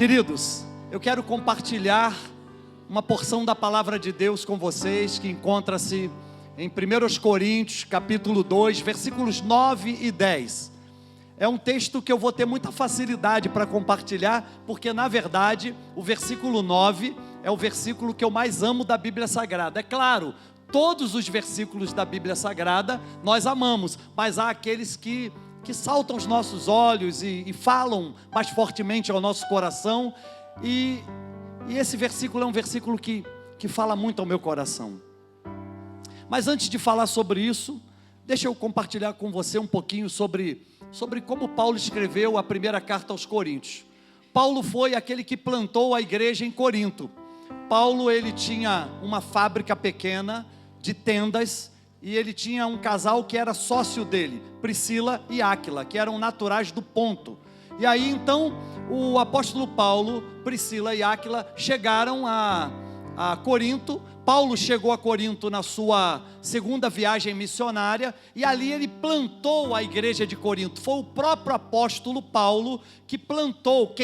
Queridos, eu quero compartilhar uma porção da palavra de Deus com vocês, que encontra-se em 1 Coríntios, capítulo 2, versículos 9 e 10. É um texto que eu vou ter muita facilidade para compartilhar, porque na verdade, o versículo 9 é o versículo que eu mais amo da Bíblia Sagrada. É claro, todos os versículos da Bíblia Sagrada nós amamos, mas há aqueles que saltam os nossos olhos e falam mais fortemente ao nosso coração, e esse versículo é um versículo que fala muito ao meu coração. Mas antes de falar sobre isso, deixa eu compartilhar com você um pouquinho sobre como Paulo escreveu a primeira carta aos Coríntios. Paulo foi aquele que plantou a igreja em Corinto. Paulo, ele tinha uma fábrica pequena de tendas, e ele tinha um casal que era sócio dele, Priscila e Áquila, que eram naturais do Ponto. E aí então o apóstolo Paulo, Priscila e Áquila chegaram a Corinto. Paulo chegou a Corinto na sua segunda viagem missionária, e ali ele plantou a igreja de Corinto. Foi o próprio apóstolo Paulo que plantou,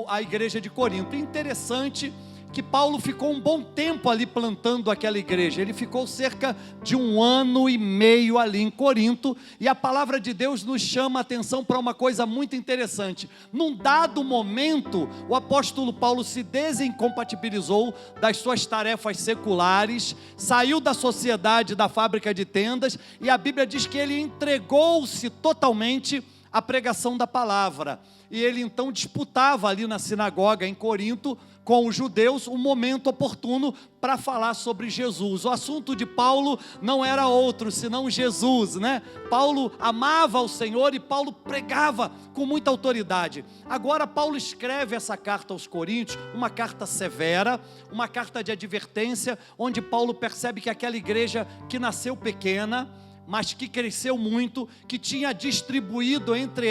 a igreja de Corinto. Interessante que Paulo ficou um bom tempo ali plantando aquela igreja. Ele ficou cerca de 1 ano e meio ali em Corinto, e a palavra de Deus nos chama a atenção para uma coisa muito interessante. Num dado momento, o apóstolo Paulo se desincompatibilizou das suas tarefas seculares, saiu da sociedade da fábrica de tendas, e a Bíblia diz que ele entregou-se totalmente à pregação da palavra, e ele então disputava ali na sinagoga em Corinto com os judeus um momento oportuno para falar sobre Jesus. O assunto de Paulo não era outro senão Jesus, né? Paulo amava o Senhor e Paulo pregava com muita autoridade. Agora Paulo escreve essa carta aos Coríntios, uma carta severa, uma carta de advertência, onde Paulo percebe que aquela igreja que nasceu pequena, mas que cresceu muito, que tinha distribuído entre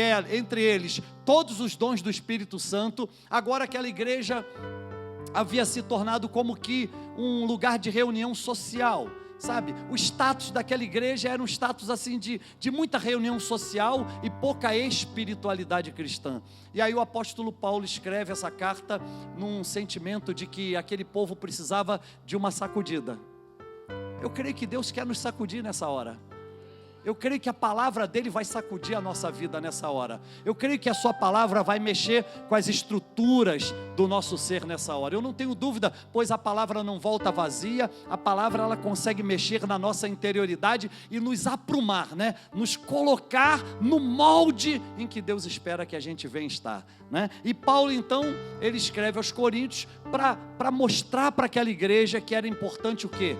eles todos os dons do Espírito Santo, agora aquela igreja havia se tornado como que um lugar de reunião social, sabe? O status daquela igreja era um status assim de muita reunião social e pouca espiritualidade cristã. E aí o apóstolo Paulo escreve essa carta num sentimento de que aquele povo precisava de uma sacudida. Eu creio que Deus quer nos sacudir nessa hora. Eu creio que a palavra dele vai sacudir a nossa vida nessa hora. Eu creio que a sua palavra vai mexer com as estruturas do nosso ser nessa hora. Eu não tenho dúvida, pois a palavra não volta vazia. A palavra, ela consegue mexer na nossa interioridade e nos aprumar, né? Nos colocar no molde em que Deus espera que a gente venha estar, né? E Paulo então, ele escreve aos Coríntios para mostrar para aquela igreja que era importante o quê?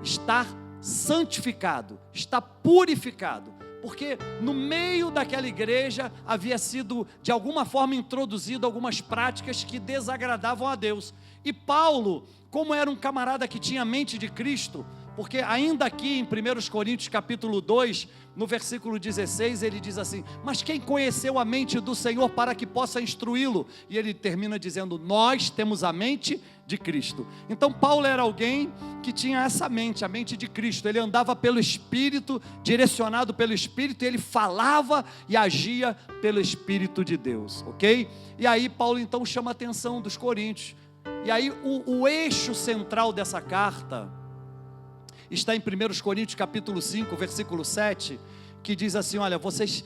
Estar santificado, está purificado, porque no meio daquela igreja havia sido de alguma forma introduzido algumas práticas que desagradavam a Deus. E Paulo, como era um camarada que tinha a mente de Cristo, porque ainda aqui em 1 Coríntios capítulo 2, no versículo 16, ele diz assim: mas quem conheceu a mente do Senhor para que possa instruí-lo? E ele termina dizendo: nós temos a mente de Cristo. Então Paulo era alguém que tinha essa mente, a mente de Cristo. Ele andava pelo Espírito, direcionado pelo Espírito, e ele falava e agia pelo Espírito de Deus, ok? E aí Paulo então chama a atenção dos coríntios, e aí o eixo central dessa carta está em 1 Coríntios capítulo 5, versículo 7, que diz assim: olha, vocês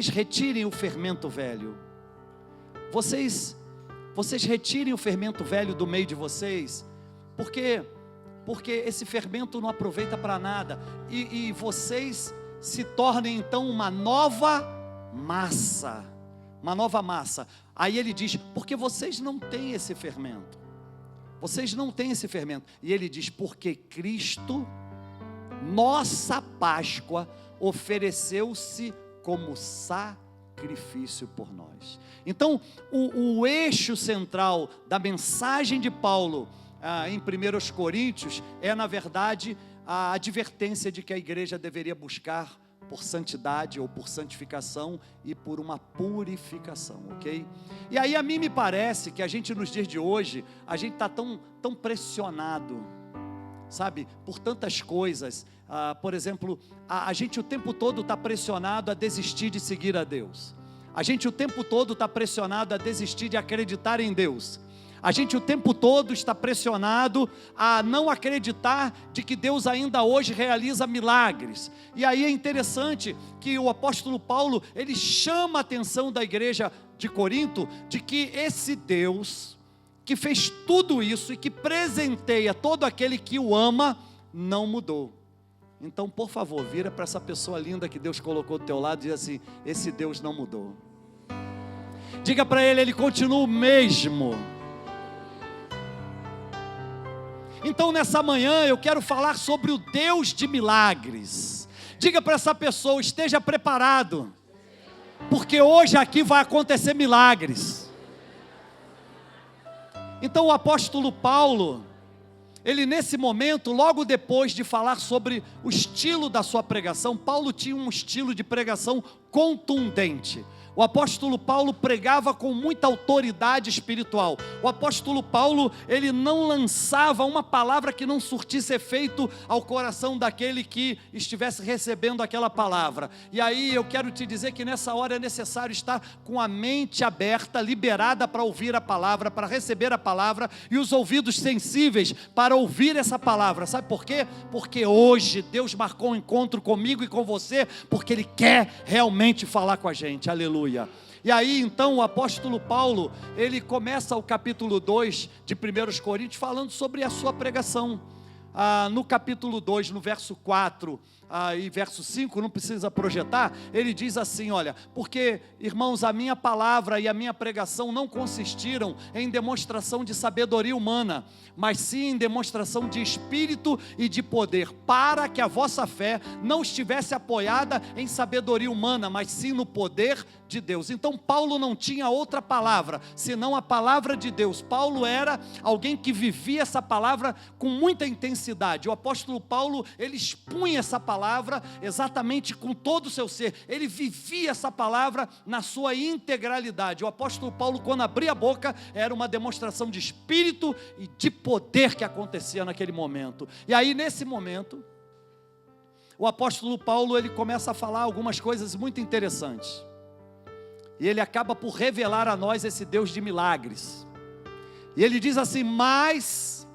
retirem o fermento velho, vocês retirem o fermento velho do meio de vocês, porque esse fermento não aproveita para nada, e vocês se tornem então uma nova massa. Aí ele diz: porque vocês não têm esse fermento. E ele diz: porque Cristo, nossa Páscoa, ofereceu-se como sacrifício por nós. Então o eixo central da mensagem de Paulo em 1 Coríntios é, na verdade, a advertência de que a igreja deveria buscar por santidade ou por santificação e por uma purificação, ok? E aí a mim me parece que a gente nos dias de hoje, a gente está tão pressionado, sabe, por tantas coisas. Por exemplo, a gente o tempo todo está pressionado a desistir de seguir a Deus. A gente o tempo todo está pressionado a desistir de acreditar em Deus. A gente o tempo todo está pressionado a não acreditar de que Deus ainda hoje realiza milagres. E aí é interessante que o apóstolo Paulo, ele chama a atenção da igreja de Corinto, de que esse Deus, que fez tudo isso e que presenteia todo aquele que o ama, não mudou. Então, por favor, vira para essa pessoa linda que Deus colocou do teu lado e diz assim: esse Deus não mudou. Diga para ele continua o mesmo. Então nessa manhã eu quero falar sobre o Deus de milagres. Diga para essa pessoa: esteja preparado, porque hoje aqui vai acontecer milagres. Então o apóstolo Paulo, ele nesse momento, logo depois de falar sobre o estilo da sua pregação, Paulo tinha um estilo de pregação contundente. O apóstolo Paulo pregava com muita autoridade espiritual. O apóstolo Paulo, ele não lançava uma palavra que não surtisse efeito ao coração daquele que estivesse recebendo aquela palavra. E aí eu quero te dizer que nessa hora é necessário estar com a mente aberta, liberada para ouvir a palavra, para receber a palavra, e os ouvidos sensíveis para ouvir essa palavra. Sabe por quê? Porque hoje Deus marcou um encontro comigo e com você, porque Ele quer realmente falar com a gente. Aleluia. E aí então o apóstolo Paulo, ele começa o capítulo 2 de 1 Coríntios falando sobre a sua pregação. No capítulo 2, no verso 4 e verso 5, não precisa projetar, ele diz assim: olha, porque irmãos, a minha palavra e a minha pregação não consistiram em demonstração de sabedoria humana, mas sim em demonstração de espírito e de poder, para que a vossa fé não estivesse apoiada em sabedoria humana, mas sim no poder de Deus. Então Paulo não tinha outra palavra, senão a palavra de Deus. Paulo era alguém que vivia essa palavra com muita intensidade. O apóstolo Paulo, ele expunha essa palavra exatamente com todo o seu ser. Ele vivia essa palavra na sua integralidade. O apóstolo Paulo, quando abria a boca, era uma demonstração de espírito e de poder que acontecia naquele momento. E aí nesse momento, o apóstolo Paulo, ele começa a falar algumas coisas muito interessantes. E ele acaba por revelar a nós esse Deus de milagres. E ele diz assim: mas,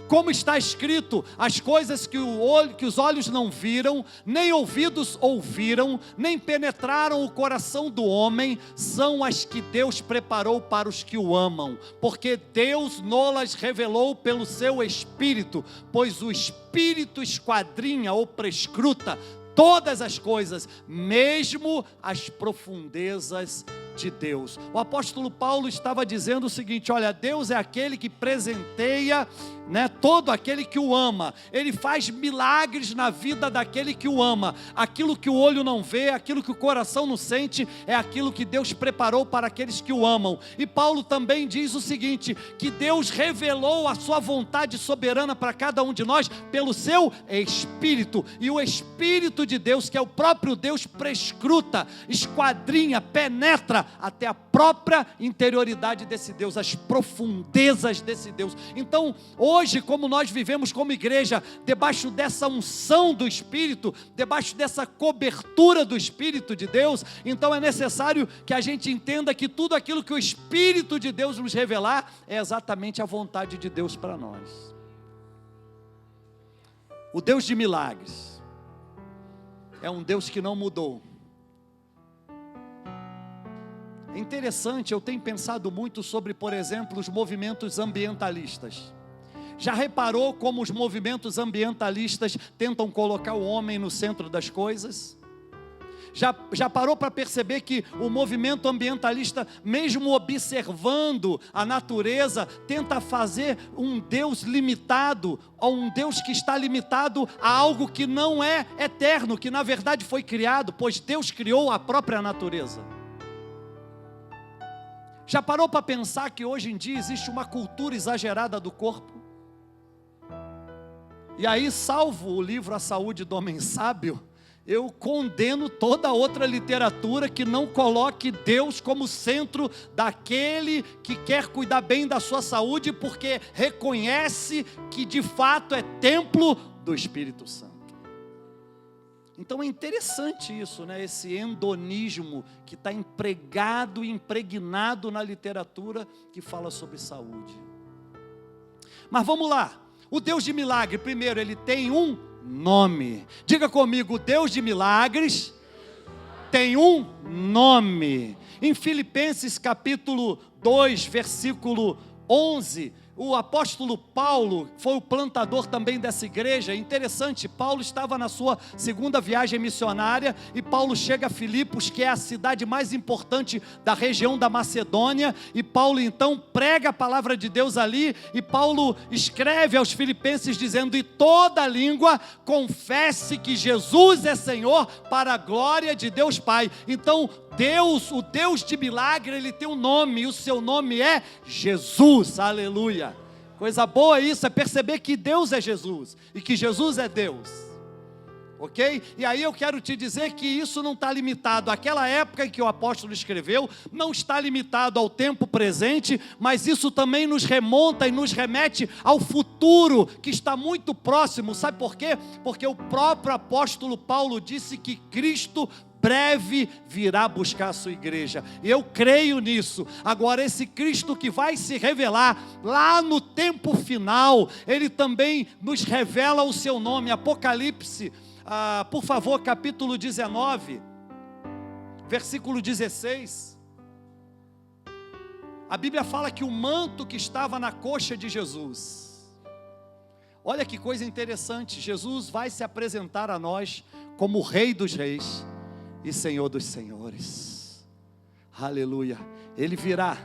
como está escrito, as coisas que os olhos não viram, nem ouvidos ouviram, nem penetraram o coração do homem, são as que Deus preparou para os que o amam, porque Deus nolas revelou pelo seu Espírito, pois o Espírito esquadrinha ou prescruta todas as coisas, mesmo as profundezas de Deus. O apóstolo Paulo estava dizendo o seguinte: olha, Deus é aquele que presenteia, todo aquele que o ama. Ele faz milagres na vida daquele que o ama. Aquilo que o olho não vê, aquilo que o coração não sente, é aquilo que Deus preparou para aqueles que o amam. E Paulo também diz o seguinte: que Deus revelou a sua vontade soberana para cada um de nós pelo seu Espírito. E o Espírito de Deus, que é o próprio Deus, prescruta, esquadrinha, penetra até a própria interioridade desse Deus, as profundezas desse Deus. Então, hoje, como nós vivemos como igreja, debaixo dessa unção do Espírito, debaixo dessa cobertura do Espírito de Deus, então é necessário que a gente entenda que tudo aquilo que o Espírito de Deus nos revelar, é exatamente a vontade de Deus para nós. O Deus de milagres é um Deus que não mudou. É interessante, eu tenho pensado muito sobre, por exemplo, os movimentos ambientalistas. Já reparou como os movimentos ambientalistas tentam colocar o homem no centro das coisas? Já parou para perceber que o movimento ambientalista, mesmo observando a natureza, tenta fazer um Deus limitado, ou um Deus que está limitado a algo que não é eterno, que na verdade foi criado, pois Deus criou a própria natureza. Já parou para pensar que hoje em dia existe uma cultura exagerada do corpo? E aí, salvo o livro A Saúde do Homem Sábio, eu condeno toda outra literatura que não coloque Deus como centro daquele que quer cuidar bem da sua saúde, porque reconhece que de fato é templo do Espírito Santo. Então é interessante isso, né? Esse hedonismo que está empregado e impregnado na literatura que fala sobre saúde. Mas vamos lá, o Deus de milagre, primeiro, ele tem um nome. Diga comigo, o Deus de milagres tem um nome. Em Filipenses capítulo 2, versículo 11, o apóstolo Paulo foi o plantador também dessa igreja. Interessante, Paulo estava na sua segunda viagem missionária e Paulo chega a Filipos, que é a cidade mais importante da região da Macedônia, e Paulo então prega a palavra de Deus ali, e Paulo escreve aos filipenses dizendo: e toda língua confesse que Jesus é Senhor, para a glória de Deus Pai. Então Deus, o Deus de milagre, ele tem um nome, e o seu nome é Jesus, aleluia. Coisa boa isso, é perceber que Deus é Jesus, e que Jesus é Deus, ok? E aí eu quero te dizer que isso não está limitado àquela época em que o apóstolo escreveu, não está limitado ao tempo presente, mas isso também nos remonta e nos remete ao futuro, que está muito próximo. Sabe por quê? Porque o próprio apóstolo Paulo disse que Cristo breve virá buscar a sua igreja. Eu creio nisso. Agora, esse Cristo que vai se revelar lá no tempo final, ele também nos revela o seu nome. Apocalipse, por favor, capítulo 19, versículo 16. A Bíblia fala que o manto que estava na coxa de Jesus, olha que coisa interessante, Jesus vai se apresentar a nós como o Rei dos Reis e Senhor dos Senhores, aleluia. Ele virá,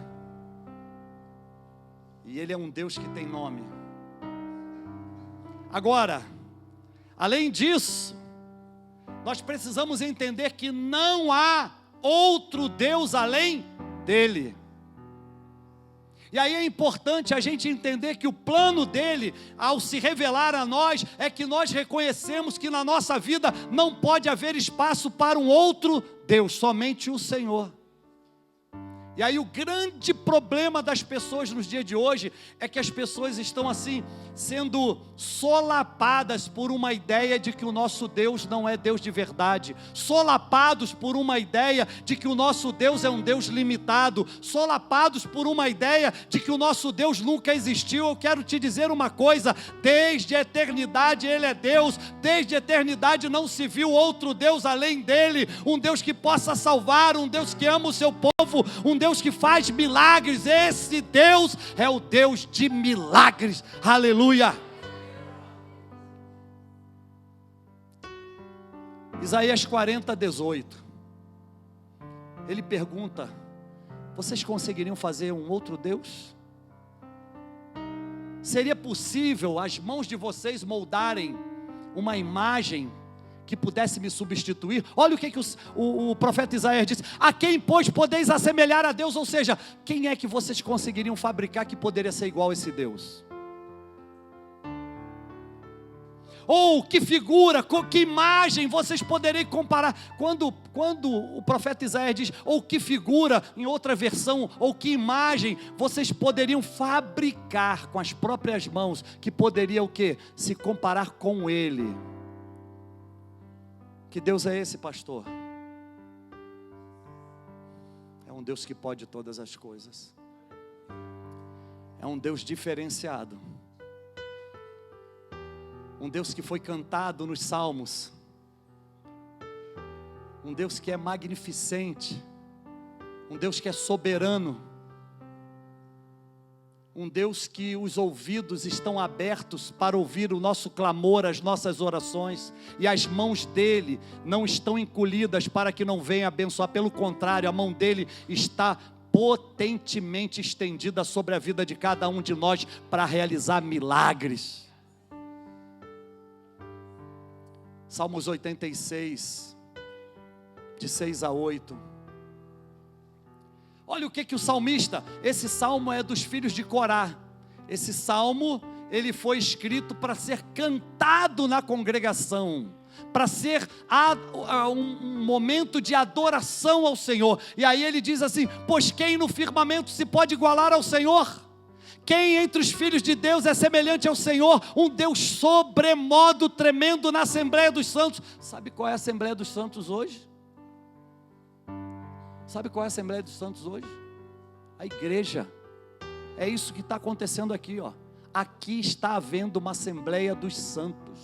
e Ele é um Deus que tem nome. Agora, além disso, nós precisamos entender que não há outro Deus além dEle. E aí é importante a gente entender que o plano dele, ao se revelar a nós, é que nós reconhecemos que na nossa vida não pode haver espaço para um outro Deus, somente o Senhor. E aí o grande problema das pessoas nos dias de hoje é que as pessoas estão assim, sendo solapadas por uma ideia de que o nosso Deus não é Deus de verdade, solapados por uma ideia de que o nosso Deus é um Deus limitado, solapados por uma ideia de que o nosso Deus nunca existiu. Eu quero te dizer uma coisa: desde a eternidade Ele é Deus, desde a eternidade não se viu outro Deus além dEle, um Deus que possa salvar, um Deus que ama o seu povo, um Deus que faz milagres. Esse Deus é o Deus de milagres, aleluia. Isaías 40, 18, ele pergunta: vocês conseguiriam fazer um outro Deus? Seria possível as mãos de vocês moldarem uma imagem que pudesse me substituir? Olha o que o profeta Isaías disse: a quem, pois, podeis assemelhar a Deus? Ou seja, quem é que vocês conseguiriam fabricar que poderia ser igual a esse Deus? Ou que figura, que imagem vocês poderiam comparar? Quando o profeta Isaías diz, ou que figura, em outra versão, ou que imagem vocês poderiam fabricar com as próprias mãos, que poderia o quê? Se comparar com Ele. Que Deus é esse, pastor? É um Deus que pode todas as coisas. É um Deus diferenciado. Um Deus que foi cantado nos Salmos. Um Deus que é magnificente. Um Deus que é soberano. Um Deus que os ouvidos estão abertos para ouvir o nosso clamor, as nossas orações, e as mãos dele não estão encolhidas para que não venha abençoar. Pelo contrário, a mão dele está potentemente estendida sobre a vida de cada um de nós para realizar milagres. Salmos 86, de 6 a 8. Olha o que o salmista, esse salmo é dos filhos de Corá. Esse salmo, ele foi escrito para ser cantado na congregação, para ser um momento de adoração ao Senhor. E aí ele diz assim: pois quem no firmamento se pode igualar ao Senhor? Quem entre os filhos de Deus é semelhante ao Senhor? Um Deus sobremodo tremendo na Assembleia dos Santos. Sabe qual é a Assembleia dos Santos hoje? Sabe qual é a Assembleia dos Santos hoje? A igreja. É isso que está acontecendo aqui, ó. Aqui está havendo uma Assembleia dos Santos.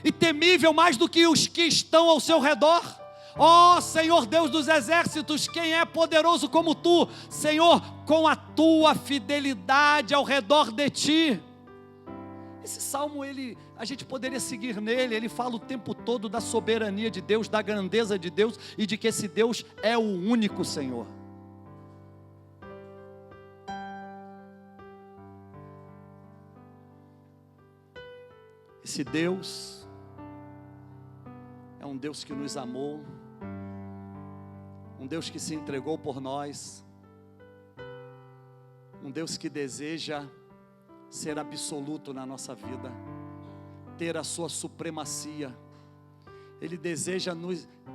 E temível mais do que os que estão ao seu redor. Ó Senhor Deus dos exércitos, quem é poderoso como tu? Senhor, com a tua fidelidade ao redor de ti. Esse salmo, a gente poderia seguir nele. Ele fala o tempo todo da soberania de Deus, da grandeza de Deus e de que esse Deus é o único Senhor. Esse Deus é um Deus que nos amou, um Deus que se entregou por nós, um Deus que deseja ser absoluto na nossa vida, ter a sua supremacia. Ele deseja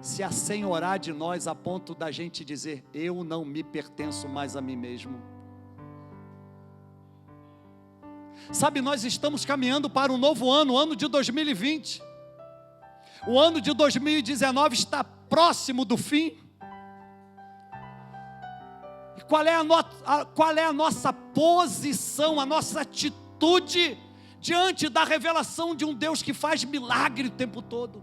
se assenhorar de nós a ponto da gente dizer: eu não me pertenço mais a mim mesmo. Sabe, nós estamos caminhando para um novo ano, o ano de 2020. O ano de 2019 está próximo do fim. E qual é a nossa posição, a nossa atitude diante da revelação de um Deus que faz milagre o tempo todo?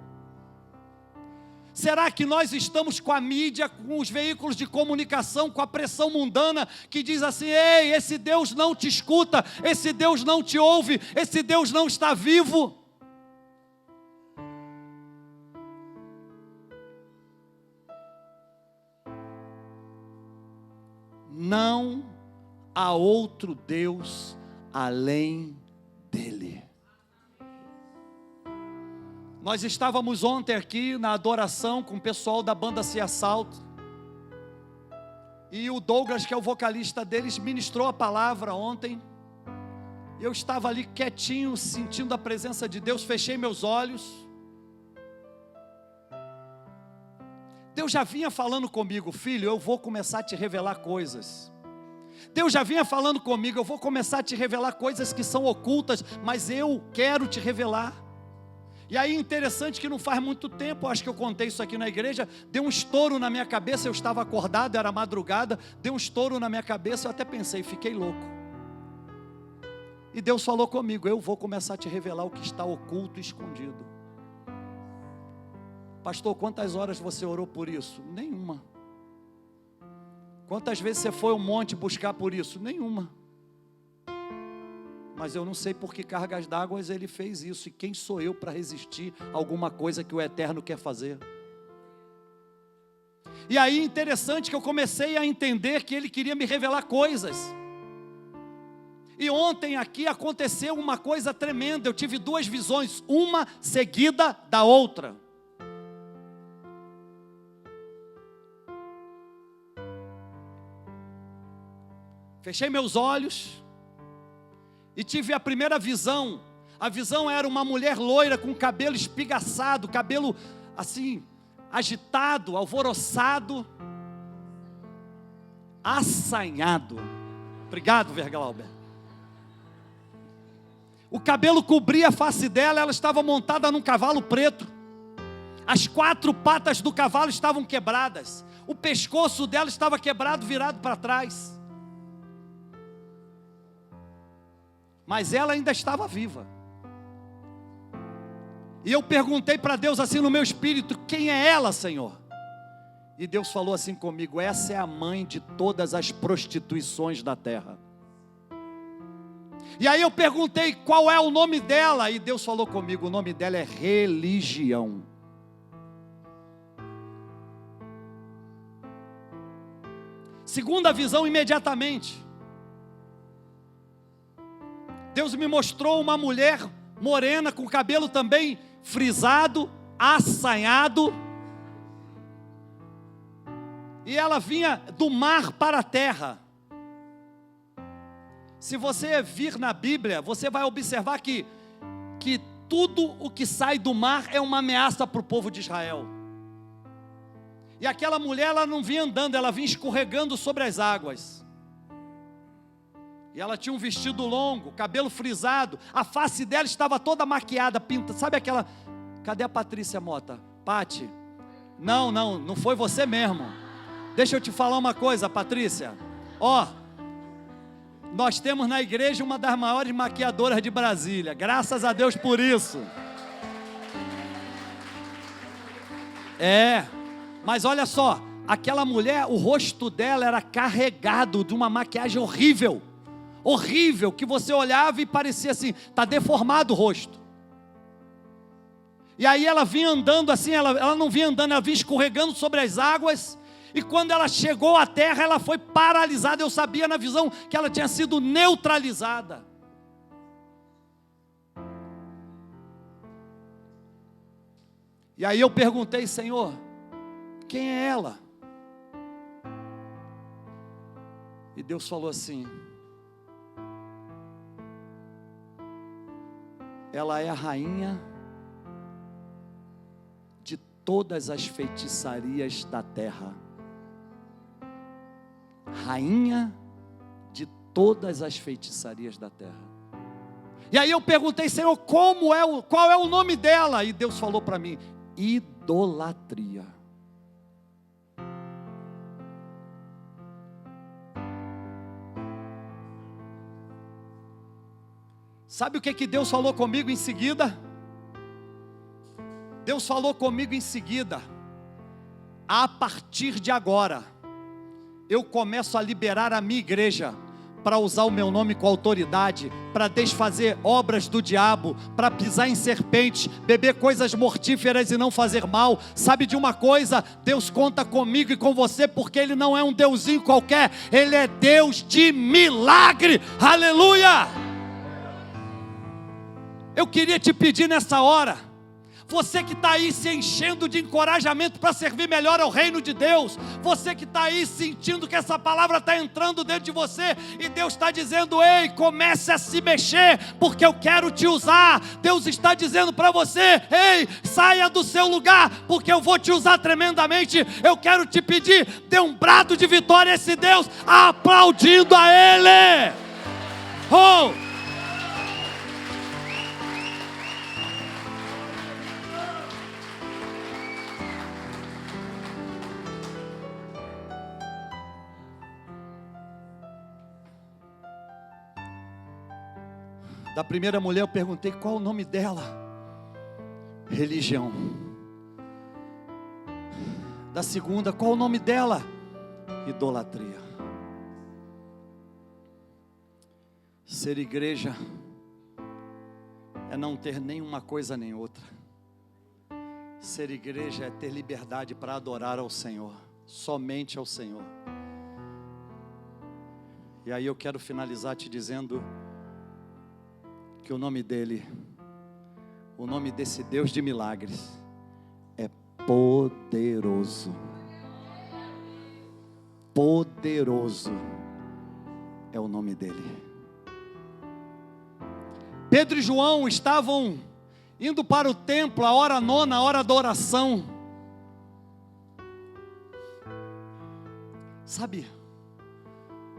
Será que nós estamos com a mídia, com os veículos de comunicação, com a pressão mundana que diz assim: ei, esse Deus não te escuta, esse Deus não te ouve, esse Deus não está vivo? Não há outro Deus além dele. Nós estávamos ontem aqui na adoração com o pessoal da banda Se Assalto, e o Douglas, que é o vocalista deles, ministrou a palavra ontem. Eu estava ali quietinho, sentindo a presença de Deus, fechei meus olhos. Deus já vinha falando comigo: filho, eu vou começar a te revelar coisas. Deus já vinha falando comigo: eu vou começar a te revelar coisas que são ocultas, mas eu quero te revelar. E aí, interessante que não faz muito tempo, acho que eu contei isso aqui na igreja, deu um estouro na minha cabeça. Eu estava acordado, era madrugada, deu um estouro na minha cabeça. Eu até pensei, fiquei louco. E Deus falou comigo: eu vou começar a te revelar o que está oculto e escondido. Pastor, quantas horas você orou por isso? Nenhuma. Quantas vezes você foi ao monte buscar por isso? Nenhuma. Mas eu não sei por que cargas d'água ele fez isso. E quem sou eu para resistir a alguma coisa que o Eterno quer fazer? E aí, interessante que eu comecei a entender que ele queria me revelar coisas. E ontem aqui aconteceu uma coisa tremenda. Eu tive duas visões, uma seguida da outra. Fechei meus olhos e tive a primeira visão. A visão era uma mulher loira com cabelo espigaçado, cabelo assim, agitado, alvoroçado, assanhado. Obrigado, Verglauber. O cabelo cobria a face dela, ela estava montada num cavalo preto. As 4 patas do cavalo estavam quebradas. O pescoço dela estava quebrado, virado para trás. Mas ela ainda estava viva. E eu perguntei para Deus assim no meu espírito: quem é ela, Senhor? E Deus falou assim comigo: essa é a mãe de todas as prostituições da terra. E aí eu perguntei qual é o nome dela, e Deus falou comigo: o nome dela é religião. Segunda visão, imediatamente Deus me mostrou uma mulher morena, com cabelo também frisado, assanhado, e ela vinha do mar para a terra. Se você vir na Bíblia, você vai observar que tudo o que sai do mar é uma ameaça para o povo de Israel. E aquela mulher, ela não vinha andando, ela vinha escorregando sobre as águas. E ela tinha um vestido longo, cabelo frisado, a face dela estava toda maquiada, pintada. Sabe aquela... Cadê a Patrícia Mota? Pati? Não foi você mesmo. Deixa eu te falar uma coisa, Patrícia. Ó, nós temos na igreja uma das maiores maquiadoras de Brasília. Graças a Deus por isso. Mas olha só, aquela mulher, o rosto dela era carregado de uma maquiagem horrível. Horrível, que você olhava e parecia assim, está deformado o rosto. E aí ela vinha andando assim, ela não vinha andando, ela vinha escorregando sobre as águas. E quando ela chegou à terra, ela foi paralisada. Eu sabia na visão que ela tinha sido neutralizada. E aí eu perguntei, Senhor, quem é ela? E Deus falou assim: ela é a rainha de todas as feitiçarias da terra. Rainha de todas as feitiçarias da terra. E aí eu perguntei, Senhor, qual é o nome dela? E Deus falou para mim: idolatria. Sabe o que Deus falou comigo em seguida? Deus falou comigo em seguida: a partir de agora, eu começo a liberar a minha igreja para usar o meu nome com autoridade, para desfazer obras do diabo, para pisar em serpentes, beber coisas mortíferas e não fazer mal. Sabe de uma coisa? Deus conta comigo e com você, porque Ele não é um deusinho qualquer, Ele é Deus de milagre. Aleluia! Eu queria te pedir nessa hora, você que está aí se enchendo de encorajamento para servir melhor ao reino de Deus, você que está aí sentindo que essa palavra está entrando dentro de você, e Deus está dizendo: ei, comece a se mexer, porque eu quero te usar. Deus está dizendo para você: ei, saia do seu lugar, porque eu vou te usar tremendamente. Eu quero te pedir, dê um brado de vitória a esse Deus, aplaudindo a Ele. Oh! Da primeira mulher eu perguntei qual o nome dela. Religião. Da segunda, qual o nome dela? Idolatria. Ser igreja é não ter nenhuma coisa nem outra. Ser igreja é ter liberdade para adorar ao Senhor, somente ao Senhor. E aí eu quero finalizar te dizendo que o nome dele, o nome desse Deus de milagres, é poderoso. Poderoso é o nome dele. Pedro e João estavam indo para o templo, a hora nona, a hora da oração. Sabe,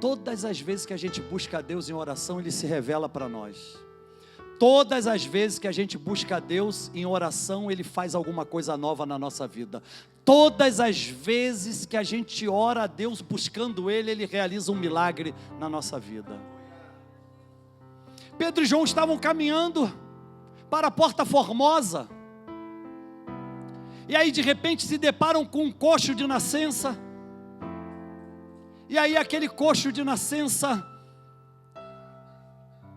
todas as vezes que a gente busca a Deus em oração, Ele se revela para nós. Todas as vezes que a gente busca a Deus em oração, Ele faz alguma coisa nova na nossa vida. Todas as vezes que a gente ora a Deus buscando Ele, Ele realiza um milagre na nossa vida. Pedro e João estavam caminhando para a Porta Formosa. E aí de repente se deparam com um coxo de nascença. E aí aquele coxo de nascença,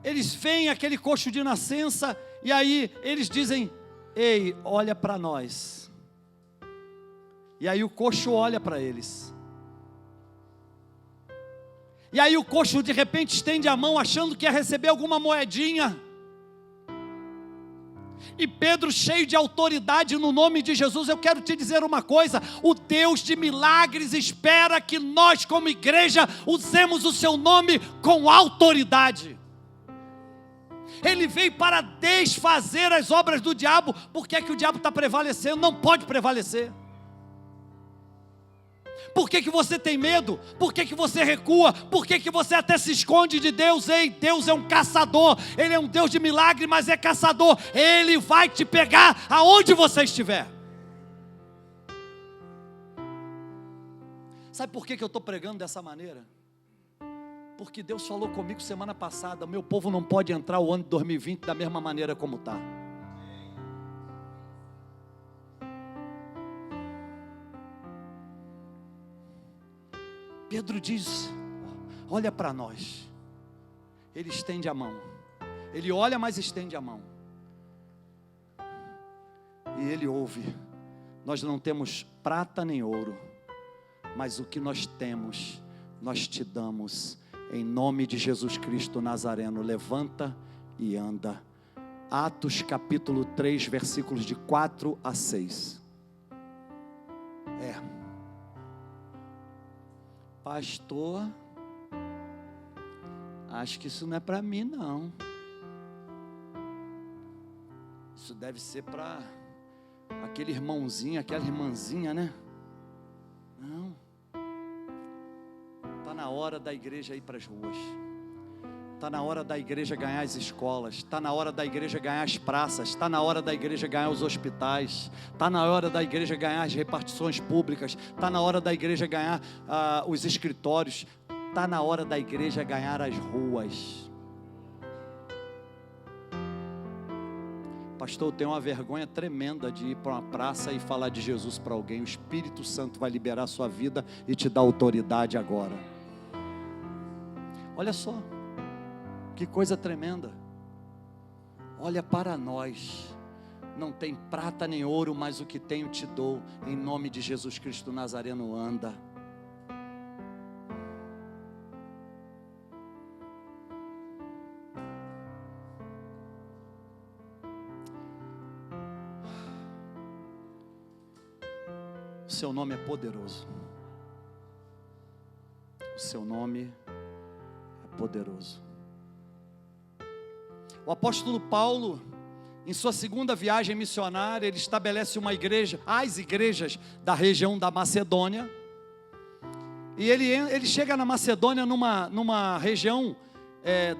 eles veem aquele coxo de nascença, e aí eles dizem: ei, olha para nós. E aí o coxo olha para eles. E aí o coxo de repente estende a mão, achando que ia receber alguma moedinha. E Pedro, cheio de autoridade no nome de Jesus, eu quero te dizer uma coisa: o Deus de milagres espera que nós como igreja usemos o seu nome com autoridade. Ele veio para desfazer as obras do diabo. Por que é que o diabo está prevalecendo? Não pode prevalecer. Por que que você tem medo? Por que que você recua? Por que que você até se esconde de Deus? Ei, Deus é um caçador. Ele é um Deus de milagre, mas é caçador. Ele vai te pegar aonde você estiver. Sabe por que que eu estou pregando dessa maneira? Porque Deus falou comigo semana passada: meu povo não pode entrar o ano de 2020 da mesma maneira como está. Pedro diz: olha para nós. Ele estende a mão. Ele olha, mas estende a mão. E ele ouve: nós não temos prata nem ouro, mas o que nós temos, nós te damos. Em nome de Jesus Cristo Nazareno, levanta e anda. Atos capítulo 3, versículos de 4 a 6. Pastor, acho que isso não é para mim não. Isso deve ser para aquele irmãozinho, aquela irmãzinha, né? Não. Está na hora da igreja ir para as ruas. Está na hora da igreja ganhar as escolas. Está na hora da igreja ganhar as praças. Está na hora da igreja ganhar os hospitais. Está na hora da igreja ganhar as repartições públicas. Está na hora da igreja ganhar os escritórios. Está na hora da igreja ganhar as ruas. Pastor, eu tenho uma vergonha tremenda de ir para uma praça e falar de Jesus para alguém. O Espírito Santo vai liberar a sua vida e te dar autoridade agora. Olha só. Que coisa tremenda. Olha para nós. Não tem prata nem ouro, mas o que tenho te dou. Em nome de Jesus Cristo Nazareno, anda. O seu nome é poderoso. O seu nome é poderoso. O apóstolo Paulo, em sua segunda viagem missionária, ele estabelece uma igreja, as igrejas da região da Macedônia. E ele chega na Macedônia, numa região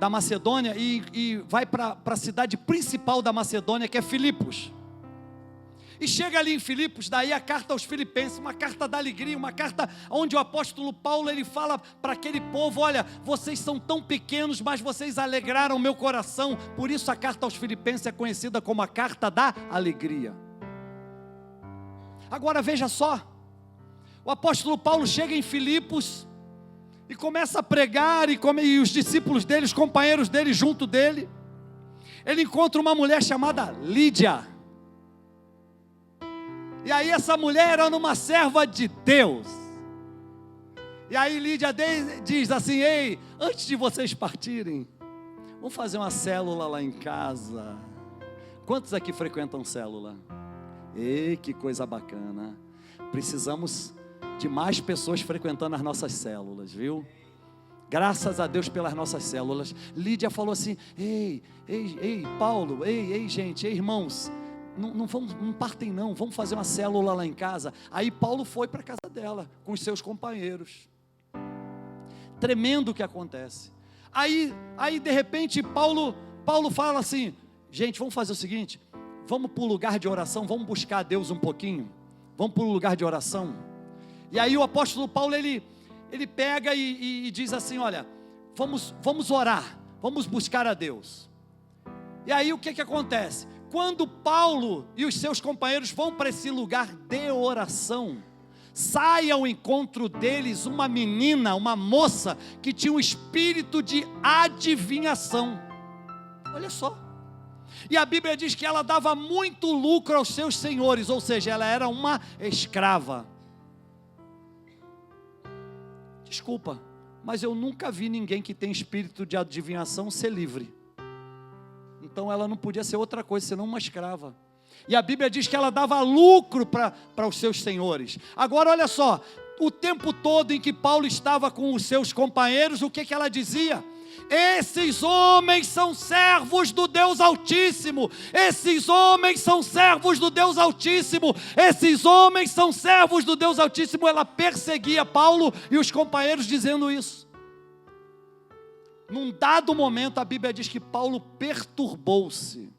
da Macedônia, e vai para a cidade principal da Macedônia, que é Filipos. E chega ali em Filipos, daí a carta aos Filipenses, uma carta da alegria, uma carta onde o apóstolo Paulo, ele fala para aquele povo: olha, vocês são tão pequenos, mas vocês alegraram meu coração. Por isso a carta aos Filipenses é conhecida como a carta da alegria. Agora veja só, o apóstolo Paulo chega em Filipos e começa a pregar, e os discípulos dele, os companheiros dele junto dele. Ele encontra uma mulher chamada Lídia. E aí essa mulher era uma serva de Deus. E aí Lídia diz assim: ei, antes de vocês partirem, vamos fazer uma célula lá em casa. Quantos aqui frequentam célula? Ei, que coisa bacana. Precisamos de mais pessoas frequentando as nossas células, viu? Graças a Deus pelas nossas células. Lídia falou assim: ei, Paulo, ei, gente, ei, irmãos, não partem não, vamos fazer uma célula lá em casa. Aí Paulo foi para a casa dela, com os seus companheiros. Tremendo o que acontece. Aí de repente Paulo fala assim: gente, vamos fazer o seguinte, vamos para o lugar de oração, vamos buscar a Deus um pouquinho, vamos para o lugar de oração. E aí o apóstolo Paulo, ele pega e diz assim: olha, vamos orar, vamos buscar a Deus. E aí o que acontece? Quando Paulo e os seus companheiros vão para esse lugar de oração, sai ao encontro deles uma menina, uma moça, que tinha um espírito de adivinhação. Olha só. E a Bíblia diz que ela dava muito lucro aos seus senhores, ou seja, ela era uma escrava. Desculpa, mas eu nunca vi ninguém que tem espírito de adivinhação ser livre. Então ela não podia ser outra coisa senão uma escrava. E a Bíblia diz que ela dava lucro para os seus senhores. Agora olha só, o tempo todo em que Paulo estava com os seus companheiros, o que ela dizia? Esses homens são servos do Deus Altíssimo. Esses homens são servos do Deus Altíssimo. Esses homens são servos do Deus Altíssimo. Ela perseguia Paulo e os companheiros dizendo isso. Num dado momento, a Bíblia diz que Paulo perturbou-se.